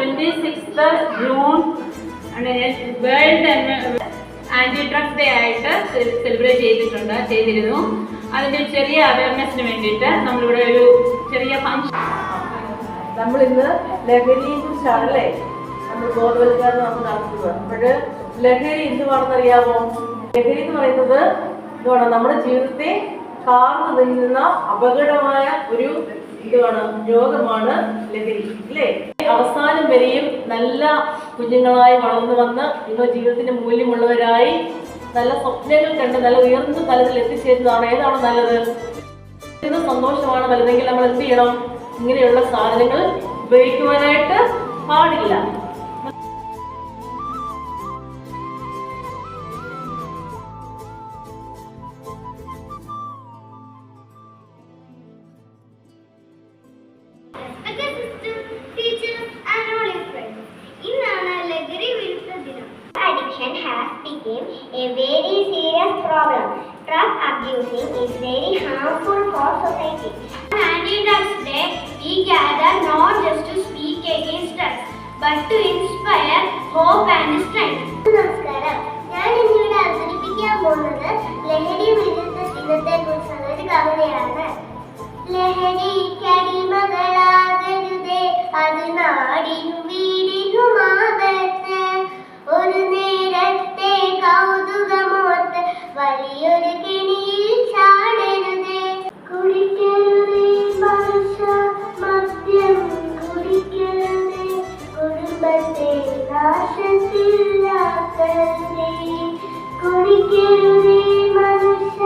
26th June world anti drugs day ആയിട്ട് celebrate ചെയ്തിരുന്നു. അതിൻ്റെ ചെറിയ അവയർനെസ്സിന് വേണ്ടിയിട്ട് നമ്മളിവിടെ ഒരു ചെറിയ ഫംഗ്ഷൻ. നമ്മളിന്ന് ലഹരിയെ കുറിച്ചാണല്ലേ നമ്മൾ ബോധവൽക്കരണം നമ്മൾ നടത്തുന്നത്. അപ്പോൾ ലഹരി എന്തുവാണെന്നറിയാമോ? ലഹരി എന്ന് പറയുന്നത് എന്തുവാണ്? നമ്മുടെ ജീവിതത്തെ കാർന്നു നിൽക്കുന്ന അപകടമായ ഒരു രോഗമാണ് ലഹരി, അല്ലേ? അവസാനം വരെയും നല്ല കുഞ്ഞുങ്ങളായി വളർന്നു വന്ന് നിങ്ങൾ ജീവിതത്തിന്റെ മൂല്യമുള്ളവരായി നല്ല സ്വപ്നങ്ങൾ കണ്ട് നല്ല ഉയർന്ന തലത്തിൽ എത്തിച്ചേരുന്നതാണ് ഏതാണ് നല്ലത്? സന്തോഷമാണ് വലുതെങ്കിൽ നമ്മൾ എന്ത് ചെയ്യണം? ഇങ്ങനെയുള്ള സാധനങ്ങൾ ഉപയോഗിക്കുവാനായിട്ട് പാടില്ല. Addiction has become a very serious problem. Drug abusing is very harmful for society. On Anti-Drugs Day, we gather not just to speak against drugs, but to inspire hope and strength. നമസ്കാരം, ഞാൻ ഇന്നിവിടെ അവതരിപ്പിക്കാൻ പോകുന്നത് ലഹരി വിരുദ്ധ ദിനത്തെക്കുറിച്ചുള്ള ഒരു കവിതയാണ്. ലഹരിക്കടിമകളാകരുതേ, അത് നാടിനു വീടിനുമാകട്ടെ. ഒരു നേരത്തെ കൗതുകമോർത്ത് വലിയൊരു കെണിയിൽ ചാടരുതേ. കുടിക്കരുതേ മനുഷ്യ മദ്യം, കുടിക്കരുതേ കുടുംബത്തെ നാശത്തിലാക്കരുതേ. കുടിക്കരുതേ മനുഷ്യ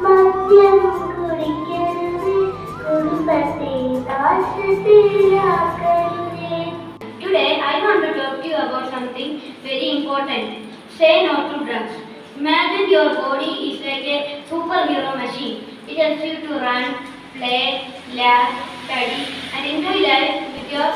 മദ്യം, കുടിക്കരുതേ കുടുംബത്തെ നാശത്തിലാക്കരുതേ. Today I want to talk to you about something very important. Say no to drugs. Imagine your body is like a superhero machine. It helps you to run, play, laugh, study and enjoy life with your